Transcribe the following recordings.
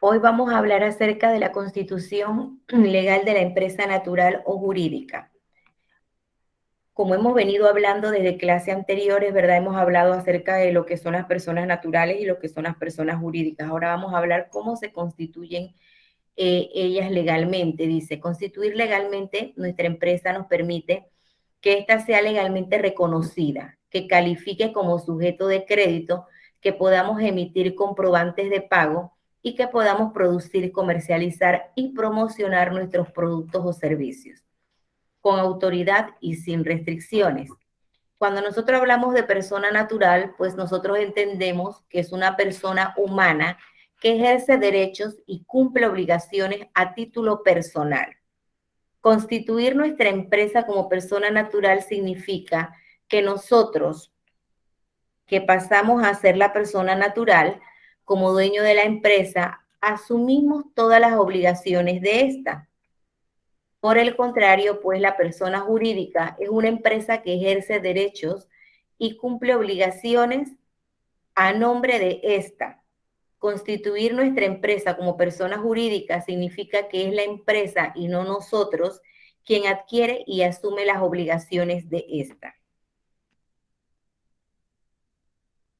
Hoy vamos a hablar acerca de la constitución legal de la empresa natural o jurídica. Como hemos venido hablando desde clases anteriores, ¿verdad? Hemos hablado acerca de lo que son las personas naturales y lo que son las personas jurídicas. Ahora vamos a hablar cómo se constituyen ellas legalmente. Dice, constituir legalmente nuestra empresa nos permite que ésta sea legalmente reconocida, que califique como sujeto de crédito, que podamos emitir comprobantes de pago y que podamos producir, comercializar y promocionar nuestros productos o servicios con autoridad y sin restricciones. Cuando nosotros hablamos de persona natural, pues nosotros entendemos que es una persona humana que ejerce derechos y cumple obligaciones a título personal. Constituir nuestra empresa como persona natural significa que nosotros, que pasamos a ser la persona natural, como dueño de la empresa, asumimos todas las obligaciones de esta. Por el contrario, pues la persona jurídica es una empresa que ejerce derechos y cumple obligaciones a nombre de esta. Constituir nuestra empresa como persona jurídica significa que es la empresa y no nosotros quien adquiere y asume las obligaciones de esta.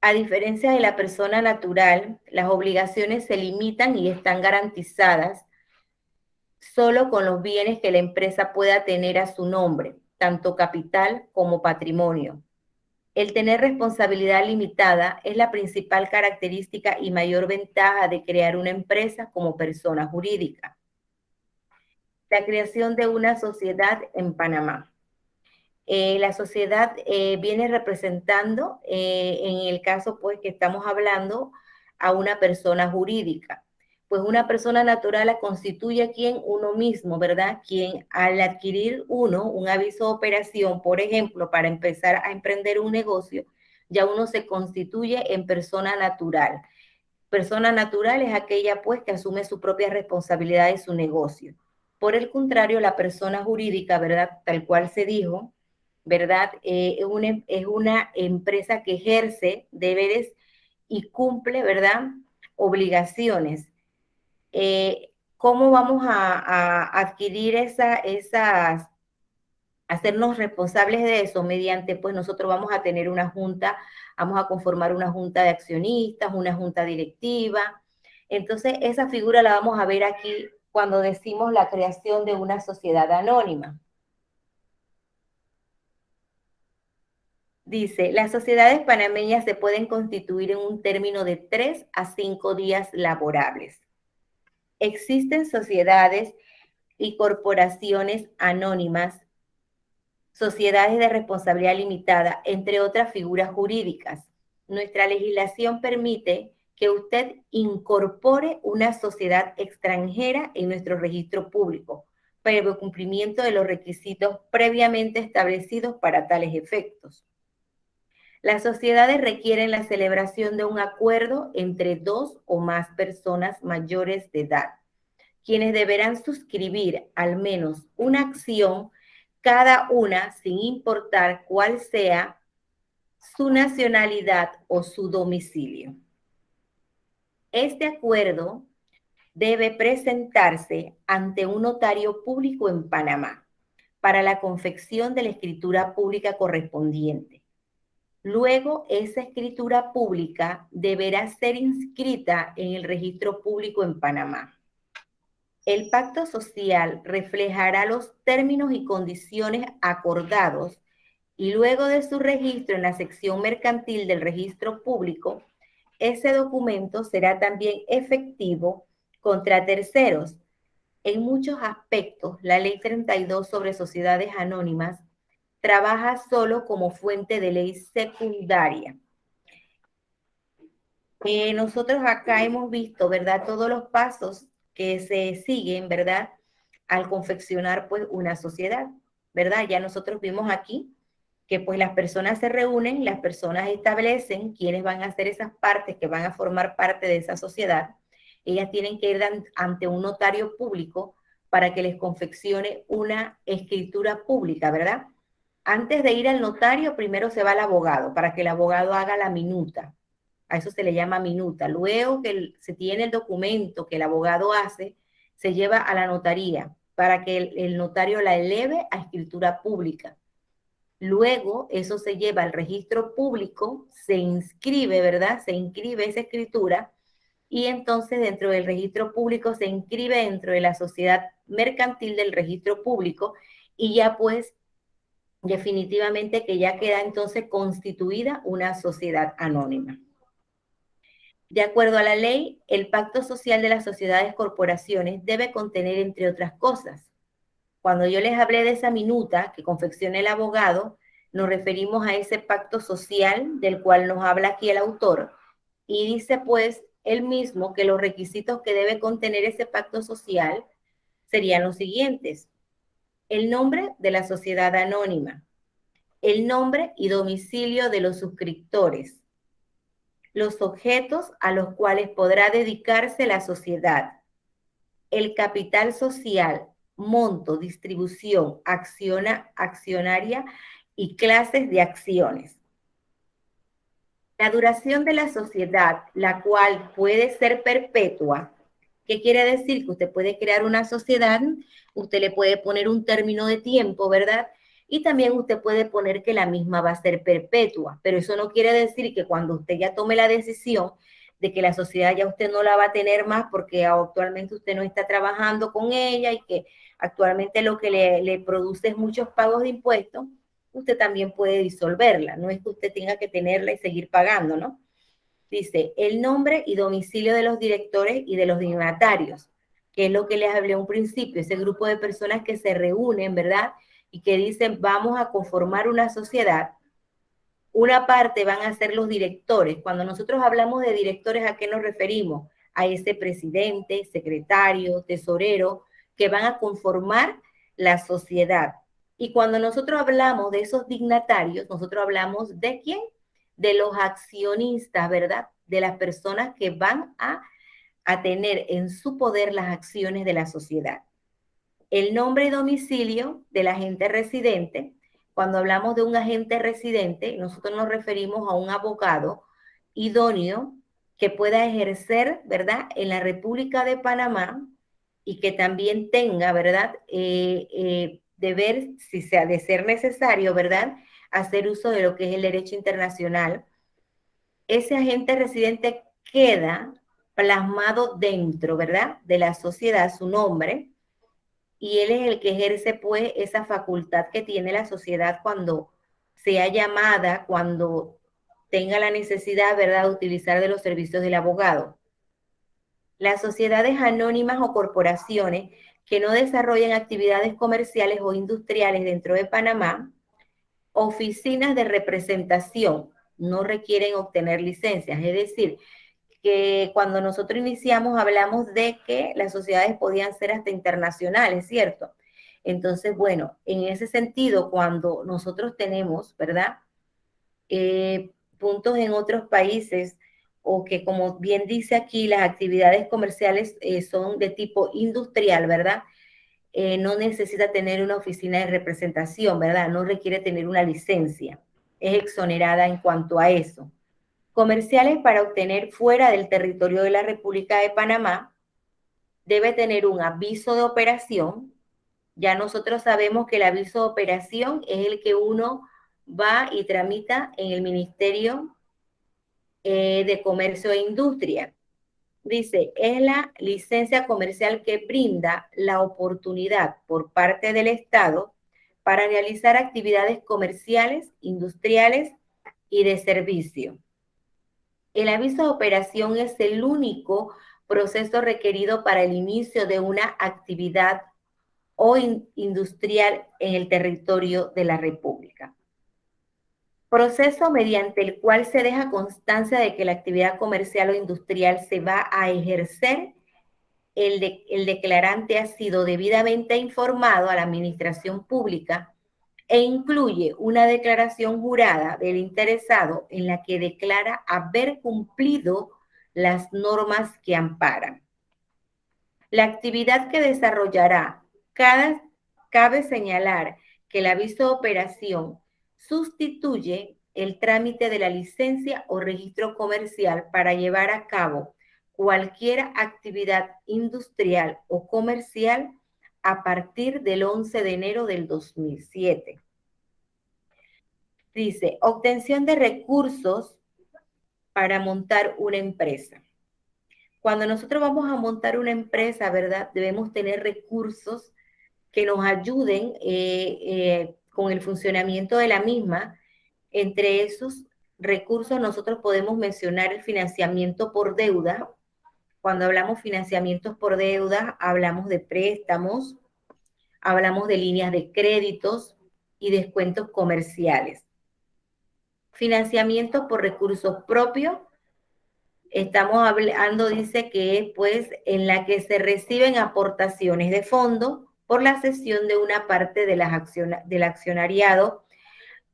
A diferencia de la persona natural, las obligaciones se limitan y están garantizadas solo con los bienes que la empresa pueda tener a su nombre, tanto capital como patrimonio. El tener responsabilidad limitada es la principal característica y mayor ventaja de crear una empresa como persona jurídica. La creación de una sociedad en Panamá. La sociedad viene representando, en el caso pues que estamos hablando, a una persona jurídica. Pues una persona natural la constituye a quien uno mismo, ¿verdad? Quien al adquirir uno un aviso de operación, por ejemplo, para empezar a emprender un negocio, ya uno se constituye en persona natural. Persona natural es aquella pues que asume su propia responsabilidad de su negocio. Por el contrario, la persona jurídica, ¿verdad? Tal cual se dijo, ¿verdad? Es una empresa que ejerce deberes y cumple, ¿verdad? Obligaciones. ¿Cómo vamos a adquirir esas, hacernos responsables de eso? Mediante, pues nosotros vamos a tener una junta, vamos a conformar una junta de accionistas, una junta directiva. Entonces, esa figura la vamos a ver aquí cuando decimos la creación de una sociedad anónima. Dice, las sociedades panameñas se pueden constituir en un término de 3 a 5 días laborables. Existen sociedades y corporaciones anónimas, sociedades de responsabilidad limitada, entre otras figuras jurídicas. Nuestra legislación permite que usted incorpore una sociedad extranjera en nuestro registro público, previo cumplimiento de los requisitos previamente establecidos para tales efectos. Las sociedades requieren la celebración de un acuerdo entre dos o más personas mayores de edad, quienes deberán suscribir al menos una acción cada una sin importar cuál sea su nacionalidad o su domicilio. Este acuerdo debe presentarse ante un notario público en Panamá para la confección de la escritura pública correspondiente. Luego, esa escritura pública deberá ser inscrita en el registro público en Panamá. El pacto social reflejará los términos y condiciones acordados y luego de su registro en la sección mercantil del registro público, ese documento será también efectivo contra terceros. En muchos aspectos, la Ley 32 sobre sociedades anónimas trabaja solo como fuente de ley secundaria. Nosotros acá hemos visto, ¿verdad? Todos los pasos que se siguen, ¿verdad? Al confeccionar, pues, una sociedad, ¿verdad? Ya nosotros vimos aquí que, pues, las personas se reúnen, las personas establecen quiénes van a ser esas partes que van a formar parte de esa sociedad. Ellas tienen que ir ante un notario público para que les confeccione una escritura pública, ¿verdad? Antes de ir al notario, primero se va al abogado para que el abogado haga la minuta. A eso se le llama minuta. Luego que se tiene el documento que el abogado hace, se lleva a la notaría para que el notario la eleve a escritura pública. Luego eso se lleva al registro público, se inscribe, ¿verdad? Se inscribe esa escritura y entonces dentro del registro público se inscribe dentro de la sociedad mercantil del registro público y ya pues definitivamente que ya queda entonces constituida una sociedad anónima. De acuerdo a la ley, el pacto social de las sociedades corporaciones debe contener, entre otras cosas, cuando yo les hablé de esa minuta que confecciona el abogado, nos referimos a ese pacto social del cual nos habla aquí el autor y dice pues él mismo que los requisitos que debe contener ese pacto social serían los siguientes: el nombre de la sociedad anónima, el nombre y domicilio de los suscriptores, los objetos a los cuales podrá dedicarse la sociedad, el capital social, monto, distribución, accionaria y clases de acciones. La duración de la sociedad, la cual puede ser perpetua. ¿Qué quiere decir? Que usted puede crear una sociedad, usted le puede poner un término de tiempo, ¿verdad? Y también usted puede poner que la misma va a ser perpetua, pero eso no quiere decir que cuando usted ya tome la decisión de que la sociedad ya usted no la va a tener más porque actualmente usted no está trabajando con ella y que actualmente lo que le produce es muchos pagos de impuestos, usted también puede disolverla, no es que usted tenga que tenerla y seguir pagando, ¿no? Dice, el nombre y domicilio de los directores y de los dignatarios, que es lo que les hablé a un principio, ese grupo de personas que se reúnen, ¿verdad? Y que dicen, vamos a conformar una sociedad. Una parte van a ser los directores. Cuando nosotros hablamos de directores, ¿a qué nos referimos? A ese presidente, secretario, tesorero, que van a conformar la sociedad. Y cuando nosotros hablamos de esos dignatarios, nosotros hablamos de quién, de los accionistas, ¿verdad? De las personas que van a tener en su poder las acciones de la sociedad. El nombre y domicilio del agente residente. Cuando hablamos de un agente residente, nosotros nos referimos a un abogado idóneo que pueda ejercer, ¿verdad?, en la República de Panamá y que también tenga, ¿verdad?, de ver si sea de ser necesario, ¿verdad?, hacer uso de lo que es el derecho internacional. Ese agente residente queda plasmado dentro, ¿verdad?, de la sociedad, su nombre, y él es el que ejerce pues esa facultad que tiene la sociedad cuando sea llamada, cuando tenga la necesidad, ¿verdad?, de utilizar de los servicios del abogado. Las sociedades anónimas o corporaciones que no desarrollen actividades comerciales o industriales dentro de Panamá, oficinas de representación no requieren obtener licencias, es decir, que cuando nosotros iniciamos hablamos de que las sociedades podían ser hasta internacionales, ¿cierto? Entonces, bueno, en ese sentido, cuando nosotros tenemos, ¿verdad? Puntos en otros países o que, como bien dice aquí, las actividades comerciales son de tipo industrial, ¿verdad? No necesita tener una oficina de representación, ¿verdad? No requiere tener una licencia. Es exonerada en cuanto a eso. Comerciales para obtener fuera del territorio de la República de Panamá, debe tener un aviso de operación. Ya nosotros sabemos que el aviso de operación es el que uno va y tramita en el Ministerio de Comercio e Industria. Dice, es la licencia comercial que brinda la oportunidad por parte del Estado para realizar actividades comerciales, industriales y de servicio. El aviso de operación es el único proceso requerido para el inicio de una actividad o industrial en el territorio de la República. Proceso mediante el cual se deja constancia de que la actividad comercial o industrial se va a ejercer. El declarante ha sido debidamente informado a la administración pública e incluye una declaración jurada del interesado en la que declara haber cumplido las normas que amparan. La actividad que desarrollará cabe señalar que el aviso de operación sustituye el trámite de la licencia o registro comercial para llevar a cabo cualquier actividad industrial o comercial a partir del 11 de enero del 2007. Dice, obtención de recursos para montar una empresa. Cuando nosotros vamos a montar una empresa, ¿verdad? Debemos tener recursos que nos ayuden con el funcionamiento de la misma. Entre esos recursos nosotros podemos mencionar el financiamiento por deuda. Cuando hablamos financiamientos por deuda, hablamos de préstamos, hablamos de líneas de créditos y descuentos comerciales. Financiamiento por recursos propios, estamos hablando, dice que es pues en la que se reciben aportaciones de fondo por la cesión de una parte de del accionariado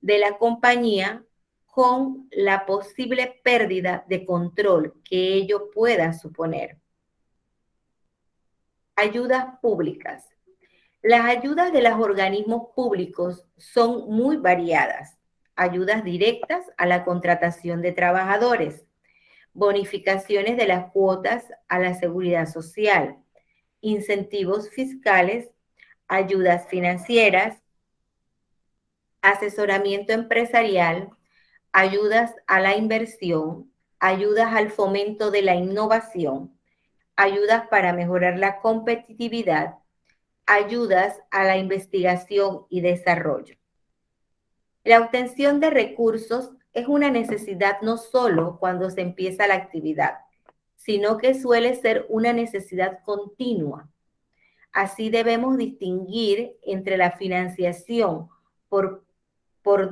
de la compañía con la posible pérdida de control que ello pueda suponer. Ayudas públicas. Las ayudas de los organismos públicos son muy variadas. Ayudas directas a la contratación de trabajadores, bonificaciones de las cuotas a la seguridad social, incentivos fiscales, ayudas financieras, asesoramiento empresarial, ayudas a la inversión, ayudas al fomento de la innovación, ayudas para mejorar la competitividad, ayudas a la investigación y desarrollo. La obtención de recursos es una necesidad no solo cuando se empieza la actividad, sino que suele ser una necesidad continua. Así debemos distinguir entre la financiación por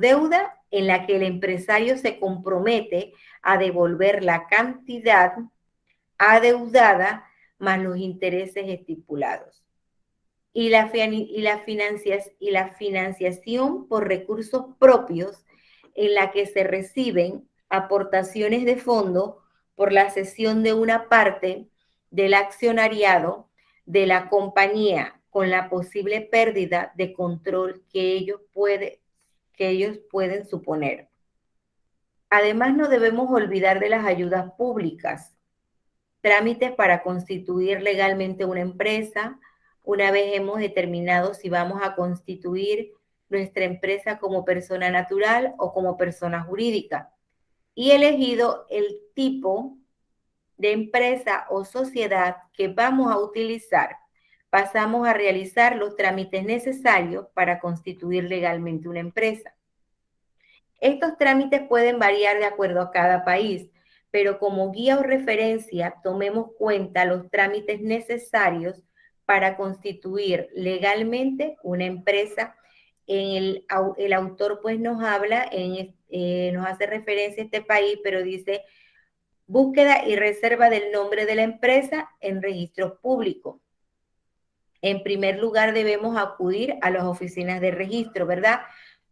deuda en la que el empresario se compromete a devolver la cantidad adeudada más los intereses estipulados. Y la financiación por recursos propios en la que se reciben aportaciones de fondo por la cesión de una parte del accionariado de la compañía con la posible pérdida de control que ellos pueden suponer. Además, no debemos olvidar de las ayudas públicas, trámites para constituir legalmente una empresa. Una vez hemos determinado si vamos a constituir nuestra empresa como persona natural o como persona jurídica y elegido el tipo de empresa o sociedad que vamos a utilizar, pasamos a realizar los trámites necesarios para constituir legalmente una empresa. Estos trámites pueden variar de acuerdo a cada país, pero como guía o referencia, tomemos cuenta los trámites necesarios para constituir legalmente una empresa. El autor pues nos habla, nos hace referencia a este país, pero dice búsqueda y reserva del nombre de la empresa en registros públicos. En primer lugar, debemos acudir a las oficinas de registro, ¿verdad?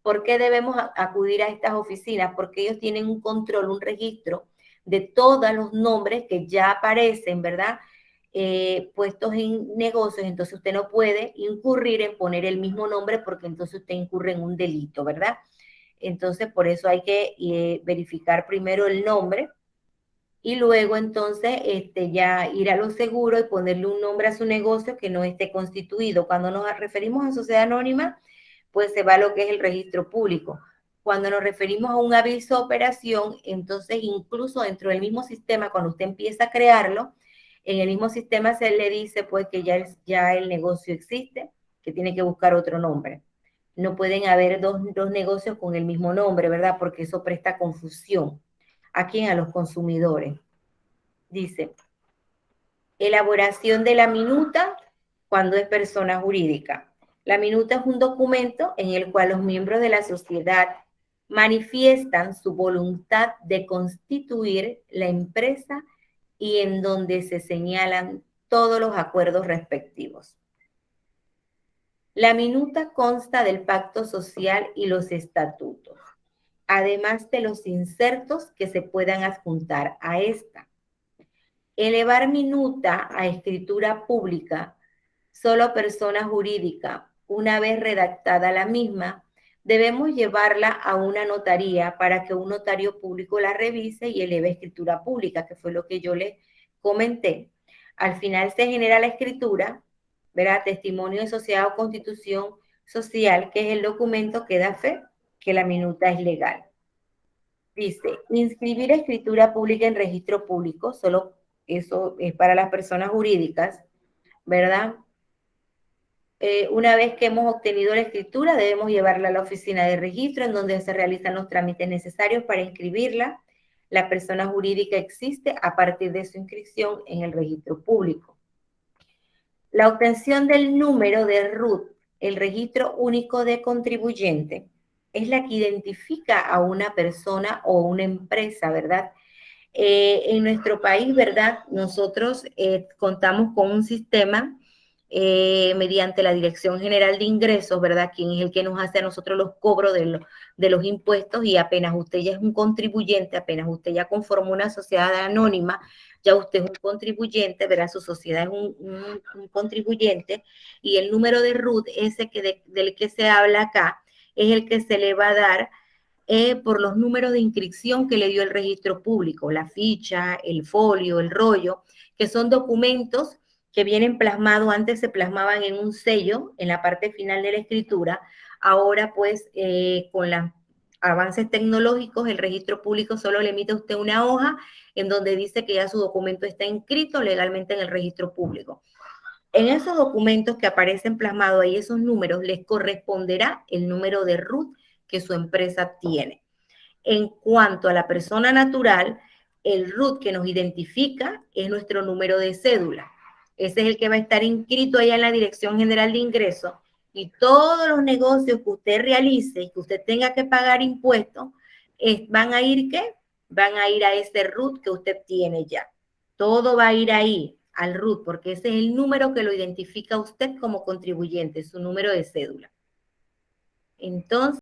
¿Por qué debemos acudir a estas oficinas? Porque ellos tienen un control, un registro de todos los nombres que ya aparecen, ¿verdad? Puestos en negocios, entonces usted no puede incurrir en poner el mismo nombre porque entonces usted incurre en un delito, ¿verdad? Entonces, por eso hay que verificar primero el nombre y luego entonces ya ir a lo seguro y ponerle un nombre a su negocio que no esté constituido. Cuando nos referimos a sociedad anónima, pues se va a lo que es el registro público. Cuando nos referimos a un aviso de operación, entonces incluso dentro del mismo sistema, cuando usted empieza a crearlo, en el mismo sistema se le dice pues que ya el negocio existe, que tiene que buscar otro nombre. No pueden haber dos negocios con el mismo nombre, ¿verdad? Porque eso presta confusión. ¿A quién? A los consumidores. Dice, elaboración de la minuta cuando es persona jurídica. La minuta es un documento en el cual los miembros de la sociedad manifiestan su voluntad de constituir la empresa y en donde se señalan todos los acuerdos respectivos. La minuta consta del pacto social y los estatutos, además de los insertos que se puedan adjuntar a esta. Elevar minuta a escritura pública, solo persona jurídica, una vez redactada la misma, debemos llevarla a una notaría para que un notario público la revise y eleve escritura pública, que fue lo que yo les comenté. Al final se genera la escritura, ¿verdad? Testimonio de sociedad o constitución social, que es el documento que da fe que la minuta es legal. Dice, inscribir escritura pública en registro público, solo eso es para las personas jurídicas, ¿verdad? Una vez que hemos obtenido la escritura, debemos llevarla a la oficina de registro, en donde se realizan los trámites necesarios para inscribirla. La persona jurídica existe a partir de su inscripción en el registro público. La obtención del número de RUT, el registro único de contribuyente, es la que identifica a una persona o una empresa, ¿verdad? En nuestro país, ¿verdad? Nosotros contamos con un sistema mediante la Dirección General de Ingresos, ¿verdad? Quien es el que nos hace a nosotros los cobros de los impuestos, y apenas usted ya es un contribuyente, apenas usted ya conforma una sociedad anónima, ya usted es un contribuyente, ¿verdad? Su sociedad es un contribuyente, y el número de RUT, ese del que se habla acá, es el que se le va a dar por los números de inscripción que le dio el registro público, la ficha, el folio, el rollo, que son documentos que vienen plasmados. Antes se plasmaban en un sello en la parte final de la escritura. Ahora pues con los avances tecnológicos, el registro público solo le emite a usted una hoja en donde dice que ya su documento está inscrito legalmente en el registro público. En esos documentos que aparecen plasmados ahí, esos números, les corresponderá el número de RUT que su empresa tiene. En cuanto a la persona natural, el RUT que nos identifica es nuestro número de cédula. Ese es el que va a estar inscrito allá en la Dirección General de Ingresos, y todos los negocios que usted realice y que usted tenga que pagar impuestos, van a ir, ¿qué? Van a ir a ese RUT que usted tiene ya. Todo va a ir ahí, al RUT, porque ese es el número que lo identifica a usted como contribuyente, su número de cédula. Entonces...